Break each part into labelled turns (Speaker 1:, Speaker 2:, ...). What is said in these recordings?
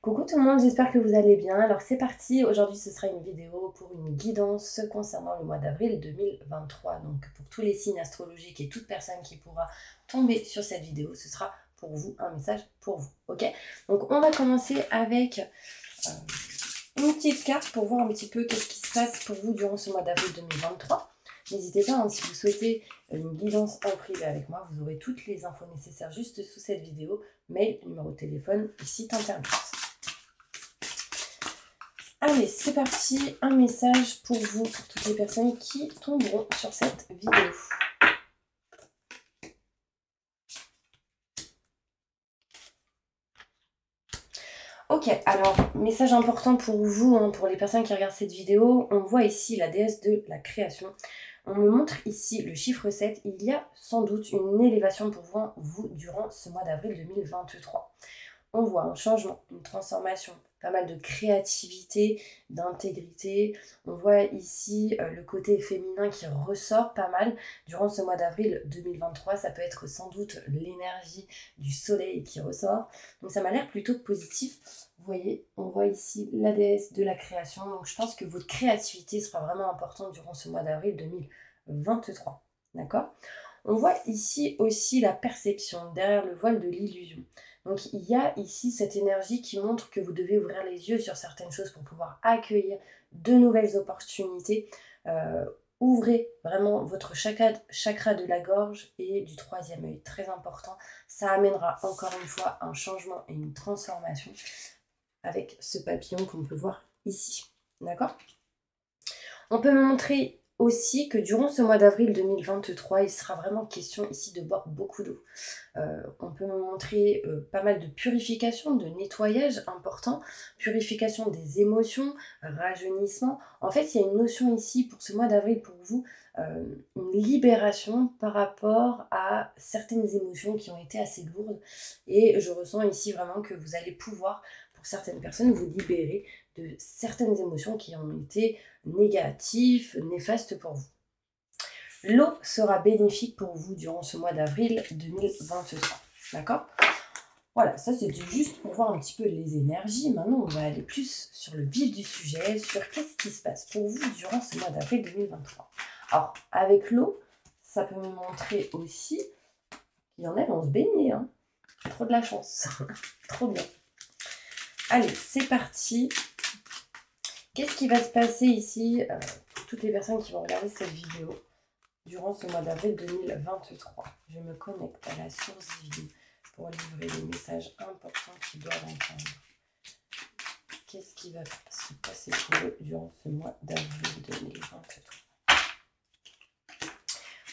Speaker 1: Coucou tout le monde, j'espère que vous allez bien. Alors c'est parti, aujourd'hui ce sera une vidéo pour une guidance concernant le mois d'avril 2023. Donc pour tous les signes astrologiques et toute personne qui pourra tomber sur cette vidéo, ce sera pour vous un message pour vous. Ok? Donc on va commencer avec une petite carte pour voir un petit peu qu'est-ce qui se passe pour vous durant ce mois d'avril 2023. N'hésitez pas, hein, si vous souhaitez une guidance en privé avec moi, vous aurez toutes les infos nécessaires juste sous cette vidéo, mail, numéro de téléphone et site internet. Allez, c'est parti, un message pour vous, pour toutes les personnes qui tomberont sur cette vidéo. Ok, alors, message important pour vous, hein, pour les personnes qui regardent cette vidéo, on voit ici la déesse de la création. On me montre ici le chiffre 7, il y a sans doute une élévation pour vous durant ce mois d'avril 2023. On voit un changement, une transformation, pas mal de créativité, d'intégrité. On voit ici le côté féminin qui ressort pas mal durant ce mois d'avril 2023. Ça peut être sans doute l'énergie du soleil qui ressort. Donc ça m'a l'air plutôt positif. Vous voyez, on voit ici la déesse de la création. Donc je pense que votre créativité sera vraiment importante durant ce mois d'avril 2023. D'accord ? On voit ici aussi la perception derrière le voile de l'illusion. Donc il y a ici cette énergie qui montre que vous devez ouvrir les yeux sur certaines choses pour pouvoir accueillir de nouvelles opportunités. Ouvrez vraiment votre chakra de la gorge et du troisième œil, très important. Ça amènera encore une fois un changement et une transformation avec ce papillon qu'on peut voir ici. D'accord ? On peut me montrer aussi que durant ce mois d'avril 2023, il sera vraiment question ici de boire beaucoup d'eau. On peut me montrer pas mal de purification, de nettoyage important, purification des émotions, rajeunissement. En fait, il y a une notion ici pour ce mois d'avril pour vous, une libération par rapport à certaines émotions qui ont été assez lourdes. Et je ressens ici vraiment que vous allez pouvoir, pour certaines personnes, vous libérer de certaines émotions qui ont été négatives, néfastes pour vous. L'eau sera bénéfique pour vous durant ce mois d'avril 2023. D'accord ? Voilà, ça c'était juste pour voir un petit peu les énergies. Maintenant, on va aller plus sur le vif du sujet, sur qu'est-ce qui se passe pour vous durant ce mois d'avril 2023. Alors, avec l'eau, ça peut me montrer aussi qu'il y en a qui vont se baigner. Hein. Trop de la chance. Trop bien. Allez, c'est parti. Qu'est-ce qui va se passer ici pour toutes les personnes qui vont regarder cette vidéo durant ce mois d'avril 2023. Je me connecte à la source divine pour livrer les messages importants qu'ils doivent entendre. Qu'est-ce qui va se passer pour eux durant ce mois d'avril 2023?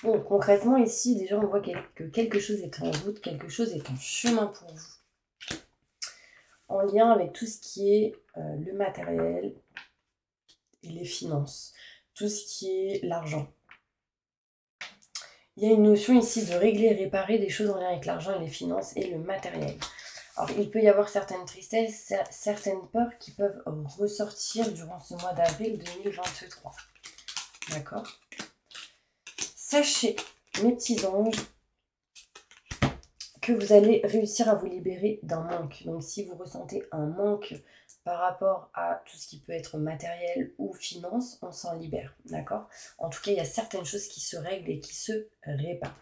Speaker 1: Bon, concrètement, ici, déjà, on voit que quelque chose est en route, quelque chose est en chemin pour vous. En lien avec tout ce qui est le matériel et les finances, tout ce qui est l'argent. Il y a une notion ici de régler et réparer des choses en lien avec l'argent et les finances et le matériel. Alors, il peut y avoir certaines tristesses, certaines peurs qui peuvent ressortir durant ce mois d'avril 2023. D'accord ? Sachez, mes petits anges, que vous allez réussir à vous libérer d'un manque. Donc, si vous ressentez un manque par rapport à tout ce qui peut être matériel ou finance, on s'en libère, d'accord ? En tout cas, il y a certaines choses qui se règlent et qui se réparent.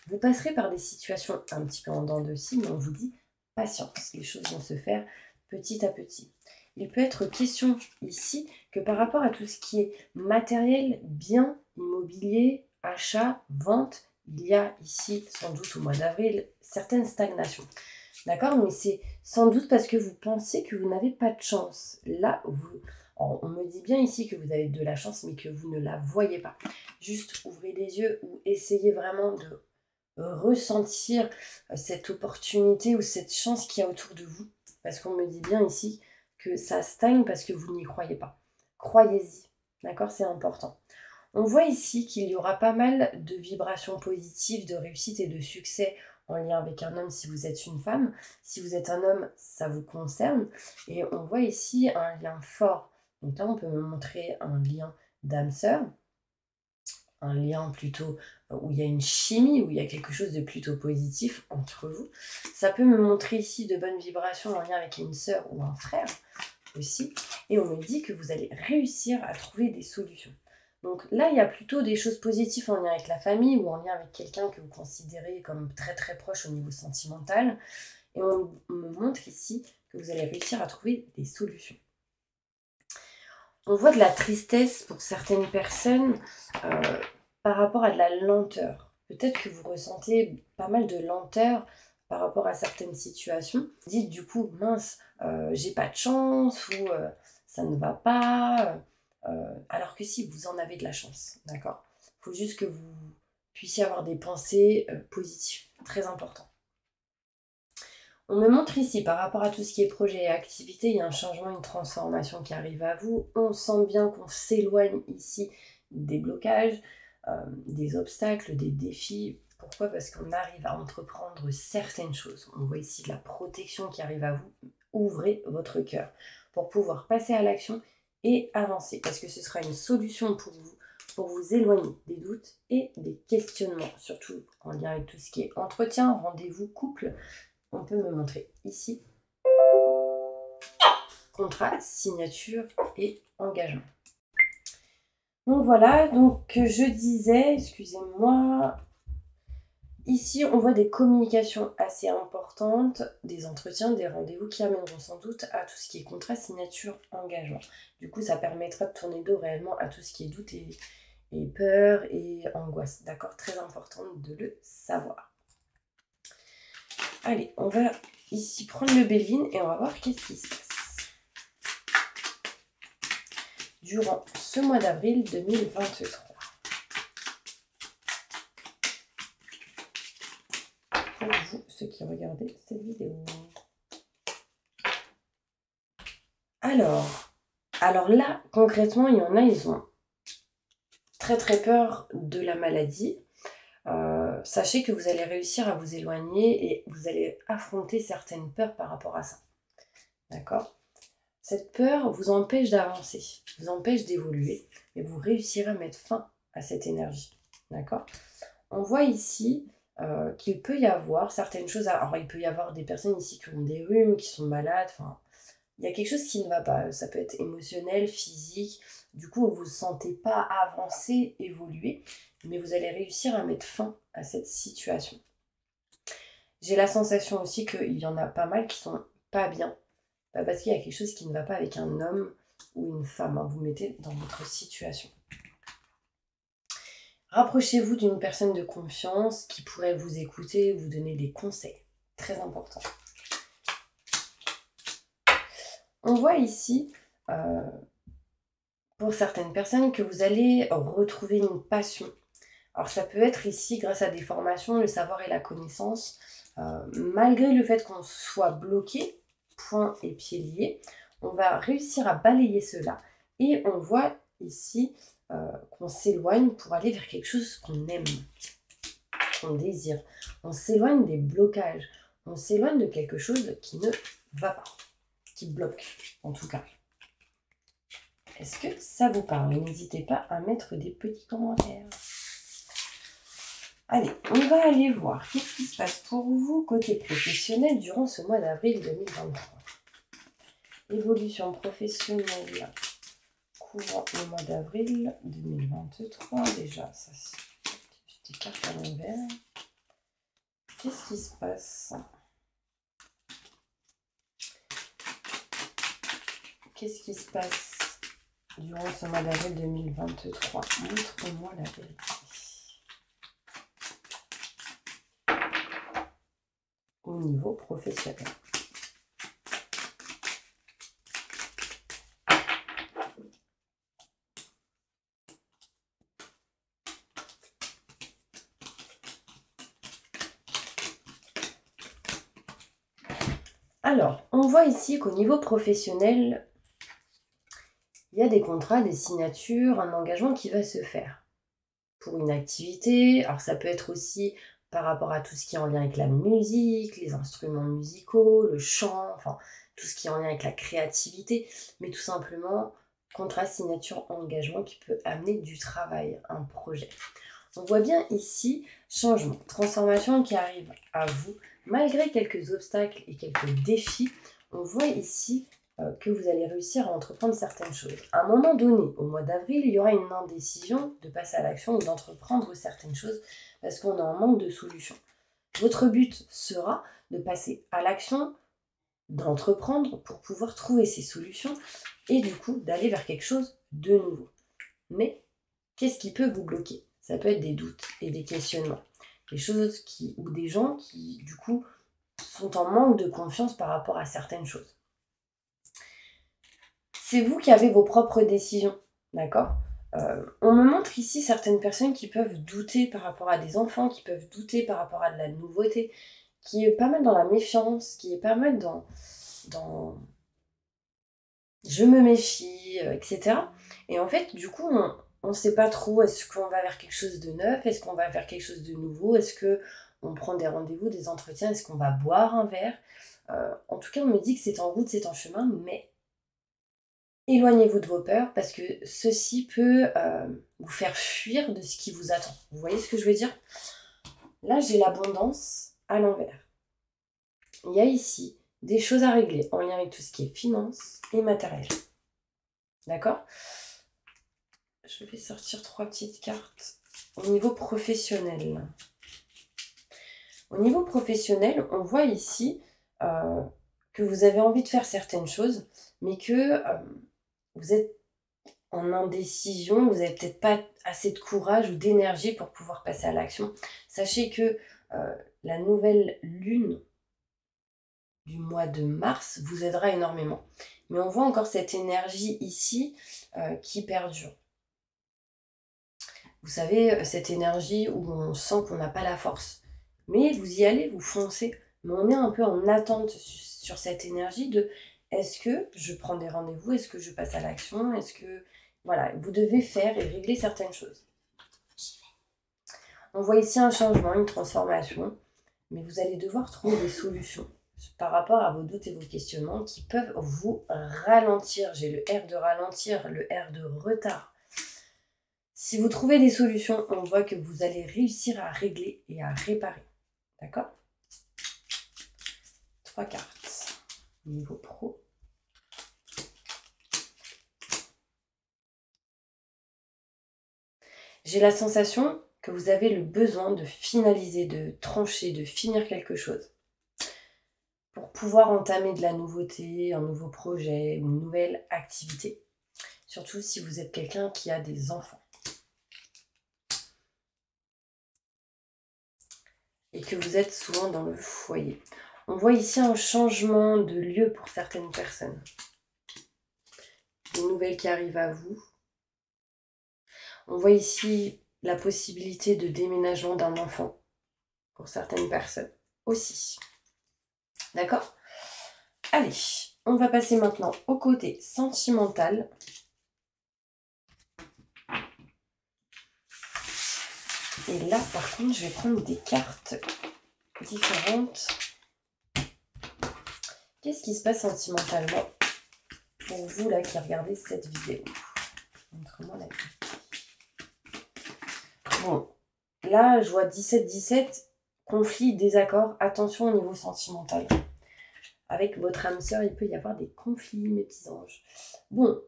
Speaker 1: Vous passerez par des situations un petit peu en dents de scie, mais on vous dit patience, les choses vont se faire petit à petit. Il peut être question ici que par rapport à tout ce qui est matériel, bien, immobilier, achat, vente, il y a ici, sans doute au mois d'avril, certaines stagnations. D'accord ? Mais c'est sans doute parce que vous pensez que vous n'avez pas de chance. Là, on me dit bien ici que vous avez de la chance, mais que vous ne la voyez pas. Juste ouvrez les yeux ou essayez vraiment de ressentir cette opportunité ou cette chance qu'il y a autour de vous. Parce qu'on me dit bien ici que ça stagne parce que vous n'y croyez pas. Croyez-y. D'accord ? C'est important. On voit ici qu'il y aura pas mal de vibrations positives, de réussite et de succès en lien avec un homme si vous êtes une femme. Si vous êtes un homme, ça vous concerne. Et on voit ici un lien fort. Donc là, on peut me montrer un lien d'âme sœur, un lien plutôt où il y a une chimie, où il y a quelque chose de plutôt positif entre vous. Ça peut me montrer ici de bonnes vibrations en lien avec une sœur ou un frère aussi. Et on me dit que vous allez réussir à trouver des solutions. Donc là, il y a plutôt des choses positives en lien avec la famille ou en lien avec quelqu'un que vous considérez comme très très proche au niveau sentimental. Et on me montre ici que vous allez réussir à trouver des solutions. On voit de la tristesse pour certaines personnes par rapport à de la lenteur. Peut-être que vous ressentez pas mal de lenteur par rapport à certaines situations. Dites du coup, mince, j'ai pas de chance ou ça ne va pas. Alors que si, vous en avez de la chance, d'accord? Il faut juste que vous puissiez avoir des pensées positives, très important. On me montre ici, par rapport à tout ce qui est projet et activité, il y a un changement, une transformation qui arrive à vous. On sent bien qu'on s'éloigne ici des blocages, des obstacles, des défis. Pourquoi? Parce qu'on arrive à entreprendre certaines choses. On voit ici de la protection qui arrive à vous. Ouvrez votre cœur pour pouvoir passer à l'action et avancer. Parce que ce sera une solution pour vous éloigner des doutes et des questionnements. Surtout en lien avec tout ce qui est entretien, rendez-vous, couple. On peut me montrer ici contrat, signature et engagement. Donc voilà, donc je disais, excusez-moi, ici on voit des communications assez importantes, des entretiens, des rendez-vous qui amèneront sans doute à tout ce qui est contrat, signature, engagement. Du coup, ça permettra de tourner dos réellement à tout ce qui est doute et peur et angoisse. D'accord? Très important de le savoir. Allez, on va ici prendre le Belvin et on va voir qu'est-ce qui se passe durant ce mois d'avril 2023. Pour vous, ceux qui regardez cette vidéo. Alors là, concrètement, il y en a, ils ont très très peur de la maladie. Sachez que vous allez réussir à vous éloigner et vous allez affronter certaines peurs par rapport à ça. D'accord? Cette peur vous empêche d'avancer, vous empêche d'évoluer, et vous réussirez à mettre fin à cette énergie. D'accord? On voit ici qu'il peut y avoir certaines choses. Alors, il peut y avoir des personnes ici qui ont des rhumes, qui sont malades. Enfin, il y a quelque chose qui ne va pas. Ça peut être émotionnel, physique. Du coup, vous ne vous sentez pas avancer, évoluer, mais vous allez réussir à mettre fin à cette situation. J'ai la sensation aussi qu'il y en a pas mal qui sont pas bien. Parce qu'il y a quelque chose qui ne va pas avec un homme ou une femme. Vous mettez dans votre situation. Rapprochez-vous d'une personne de confiance qui pourrait vous écouter, vous donner des conseils. Très important. On voit ici, pour certaines personnes, que vous allez retrouver une passion. Alors ça peut être ici, grâce à des formations, le savoir et la connaissance. Malgré le fait qu'on soit bloqué, poings et pieds liés, on va réussir à balayer cela. Et on voit ici qu'on s'éloigne pour aller vers quelque chose qu'on aime, qu'on désire. On s'éloigne des blocages. On s'éloigne de quelque chose qui ne va pas, qui bloque en tout cas. Est-ce que ça vous parle? N'hésitez pas à mettre des petits commentaires. Allez, on va aller voir qu'est-ce qui se passe pour vous côté professionnel durant ce mois d'avril 2023. Évolution professionnelle courant le mois d'avril 2023. Déjà, ça c'est des cartes à l'envers. Qu'est-ce qui se passe? Qu'est-ce qui se passe durant ce mois d'avril 2023? Montre-moi la vérité. Au niveau professionnel. Alors, on voit ici qu'au niveau professionnel, il y a des contrats, des signatures, un engagement qui va se faire pour une activité. Alors, ça peut être aussi par rapport à tout ce qui est en lien avec la musique, les instruments musicaux, le chant, enfin, tout ce qui est en lien avec la créativité, mais tout simplement contrat, signature, engagement qui peut amener du travail, un projet. On voit bien ici changement, transformation qui arrive à vous. Malgré quelques obstacles et quelques défis, on voit ici que vous allez réussir à entreprendre certaines choses. À un moment donné, au mois d'avril, il y aura une indécision de passer à l'action ou d'entreprendre certaines choses parce qu'on est en manque de solutions. Votre but sera de passer à l'action, d'entreprendre pour pouvoir trouver ces solutions et du coup d'aller vers quelque chose de nouveau. Mais qu'est-ce qui peut vous bloquer? Ça peut être des doutes et des questionnements, des choses ou des gens qui du coup sont en manque de confiance par rapport à certaines choses. C'est vous qui avez vos propres décisions, d'accord? On me montre ici certaines personnes qui peuvent douter par rapport à des enfants, qui peuvent douter par rapport à de la nouveauté, qui est pas mal dans la méfiance, qui est pas mal dans je me méfie, etc. Et en fait, du coup, on ne sait pas trop, est-ce qu'on va vers quelque chose de neuf, est-ce qu'on va vers quelque chose de nouveau, est-ce qu'on prend des rendez-vous, des entretiens, est-ce qu'on va boire un verre? En tout cas, on me dit que c'est en route, c'est en chemin, mais éloignez-vous de vos peurs parce que ceci peut vous faire fuir de ce qui vous attend. Vous voyez ce que je veux dire? Là, j'ai l'abondance à l'envers. Il y a ici des choses à régler en lien avec tout ce qui est finance et matériel. D'accord? Je vais sortir 3 petites cartes au niveau professionnel. Au niveau professionnel, on voit ici que vous avez envie de faire certaines choses, mais que vous êtes en indécision, vous n'avez peut-être pas assez de courage ou d'énergie pour pouvoir passer à l'action. Sachez que la nouvelle lune du mois de mars vous aidera énormément. Mais on voit encore cette énergie ici qui perdure. Vous savez, cette énergie où on sent qu'on n'a pas la force. Mais vous y allez, vous foncez. Mais on est un peu en attente sur cette énergie de est-ce que je prends des rendez-vous, est-ce que je passe à l'action, est-ce que... Voilà, vous devez faire et régler certaines choses. On voit ici un changement, une transformation, mais vous allez devoir trouver des solutions par rapport à vos doutes et vos questionnements qui peuvent vous ralentir. J'ai le R de ralentir, le R de retard. Si vous trouvez des solutions, on voit que vous allez réussir à régler et à réparer. D'accord? 3 cartes. Niveau pro. J'ai la sensation que vous avez le besoin de finaliser, de trancher, de finir quelque chose pour pouvoir entamer de la nouveauté, un nouveau projet, une nouvelle activité. Surtout si vous êtes quelqu'un qui a des enfants. Et que vous êtes souvent dans le foyer. On voit ici un changement de lieu pour certaines personnes. Des nouvelles qui arrivent à vous. On voit ici la possibilité de déménagement d'un enfant pour certaines personnes aussi. D'accord? Allez, on va passer maintenant au côté sentimental. Et là, par contre, je vais prendre des cartes différentes. Qu'est-ce qui se passe sentimentalement pour vous là qui regardez cette vidéo? Montre-moi la vidéo. Bon, là, je vois 17-17, conflit, désaccord, attention au niveau sentimental. Avec votre âme sœur, il peut y avoir des conflits, mes petits anges. Bon,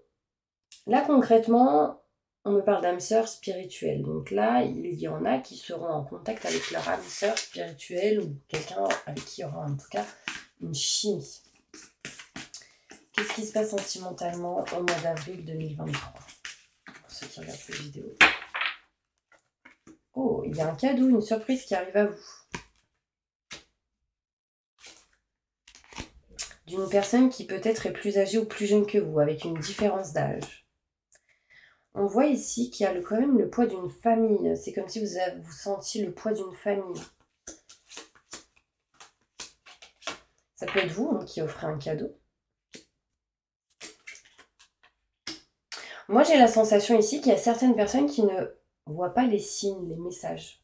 Speaker 1: là, concrètement, on me parle d'âme sœur spirituelle. Donc là, il y en a qui seront en contact avec leur âme sœur spirituelle ou quelqu'un avec qui il y aura en tout cas une chimie. Qu'est-ce qui se passe sentimentalement au mois d'avril 2023? Pour ceux qui regardent cette vidéo. Oh, il y a un cadeau, une surprise qui arrive à vous. D'une personne qui peut-être est plus âgée ou plus jeune que vous, avec une différence d'âge. On voit ici qu'il y a quand même le poids d'une famille. C'est comme si vous sentiez le poids d'une famille. Ça peut être vous qui offrez un cadeau. Moi, j'ai la sensation ici qu'il y a certaines personnes qui ne voient pas les signes, les messages.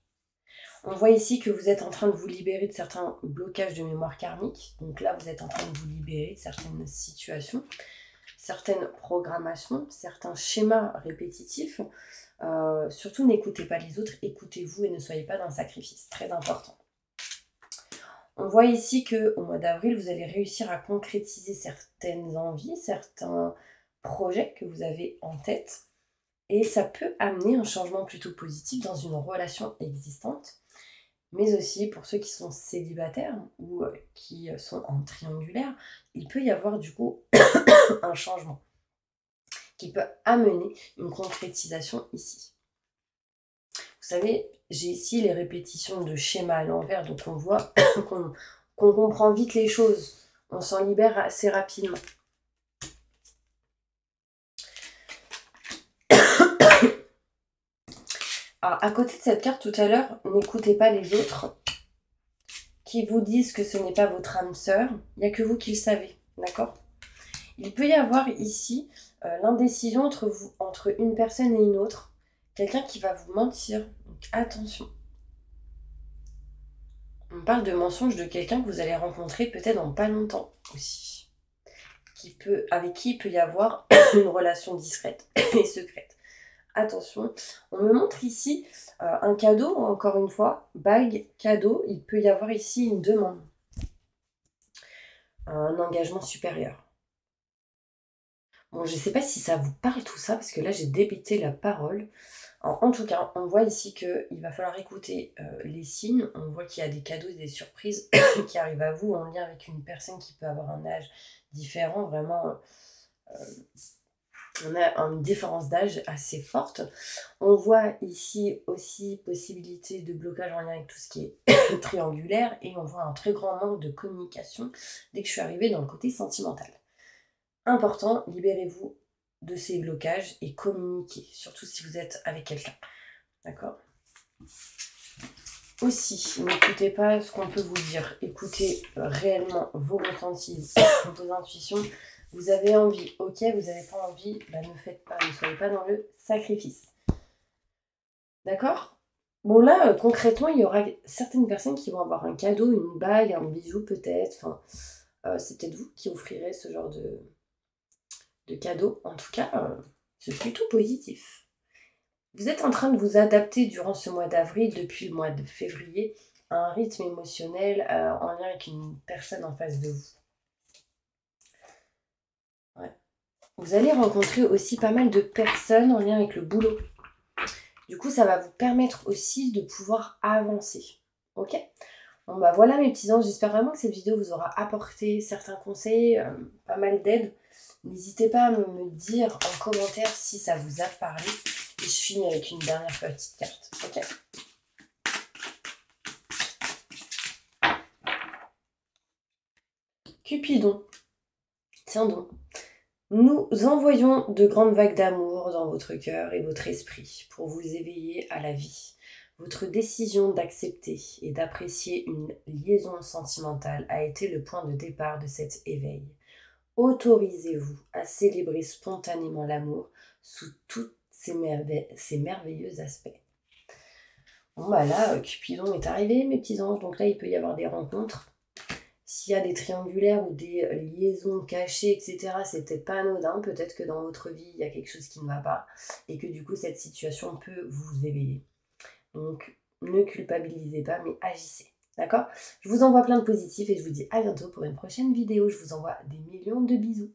Speaker 1: On voit ici que vous êtes en train de vous libérer de certains blocages de mémoire karmique. Donc là, vous êtes en train de vous libérer de certaines situations. certaines programmations, certains schémas répétitifs. Surtout n'écoutez pas les autres, écoutez-vous et ne soyez pas dans le sacrifice, très important. On voit ici qu'au mois d'avril, vous allez réussir à concrétiser certaines envies, certains projets que vous avez en tête. Et ça peut amener un changement plutôt positif dans une relation existante. Mais aussi pour ceux qui sont célibataires ou qui sont en triangulaire, il peut y avoir du coup un changement qui peut amener une concrétisation ici. Vous savez, j'ai ici les répétitions de schémas à l'envers, donc on voit qu'on comprend vite les choses, on s'en libère assez rapidement. Alors, à côté de cette carte tout à l'heure, n'écoutez pas les autres qui vous disent que ce n'est pas votre âme sœur, il n'y a que vous qui le savez, d'accord? Il peut y avoir ici l'indécision entre une personne et une autre, quelqu'un qui va vous mentir, donc attention. On parle de mensonge de quelqu'un que vous allez rencontrer peut-être dans pas longtemps aussi, avec qui il peut y avoir une relation discrète et secrète. Attention, on me montre ici un cadeau, encore une fois, bague, cadeau, il peut y avoir ici une demande, un engagement supérieur. Bon, je ne sais pas si ça vous parle tout ça, parce que là j'ai débité la parole. Alors, en tout cas, on voit ici qu'il va falloir écouter les signes, on voit qu'il y a des cadeaux et des surprises qui arrivent à vous en lien avec une personne qui peut avoir un âge différent, vraiment... on a une différence d'âge assez forte. On voit ici aussi possibilité de blocage en lien avec tout ce qui est triangulaire et on voit un très grand manque de communication dès que je suis arrivée dans le côté sentimental. Important, libérez-vous de ces blocages et communiquez, surtout si vous êtes avec quelqu'un. D'accord ? Aussi, n'écoutez pas ce qu'on peut vous dire. Écoutez réellement vos ressentis, vos intuitions. Vous avez envie, ok, vous n'avez pas envie, bah ne faites pas, ne soyez pas dans le sacrifice. D'accord ? Bon là, concrètement, il y aura certaines personnes qui vont avoir un cadeau, une bague, un bijou peut-être. Enfin, c'est peut-être vous qui offrirez ce genre de cadeau. En tout cas, c'est plutôt positif. Vous êtes en train de vous adapter durant ce mois d'avril, depuis le mois de février, à un rythme émotionnel en lien avec une personne en face de vous. Ouais. Vous allez rencontrer aussi pas mal de personnes en lien avec le boulot. Du coup, ça va vous permettre aussi de pouvoir avancer. Ok ? Bon bah voilà mes petits anges, j'espère vraiment que cette vidéo vous aura apporté certains conseils, pas mal d'aide. N'hésitez pas à me dire en commentaire si ça vous a parlé. Et je finis avec une dernière petite carte. Ok ? Cupidon. Tiens donc. Nous envoyons de grandes vagues d'amour dans votre cœur et votre esprit pour vous éveiller à la vie. Votre décision d'accepter et d'apprécier une liaison sentimentale a été le point de départ de cet éveil. Autorisez-vous à célébrer spontanément l'amour sous tous ses merveilleux aspects. Bon bah là, Cupidon est arrivé mes petits anges, donc là il peut y avoir des rencontres. S'il y a des triangulaires ou des liaisons cachées, etc., c'est peut-être pas anodin. Peut-être que dans votre vie, il y a quelque chose qui ne va pas et que du coup, cette situation peut vous éveiller. Donc, ne culpabilisez pas, mais agissez. D'accord ? Je vous envoie plein de positifs et je vous dis à bientôt pour une prochaine vidéo. Je vous envoie des millions de bisous.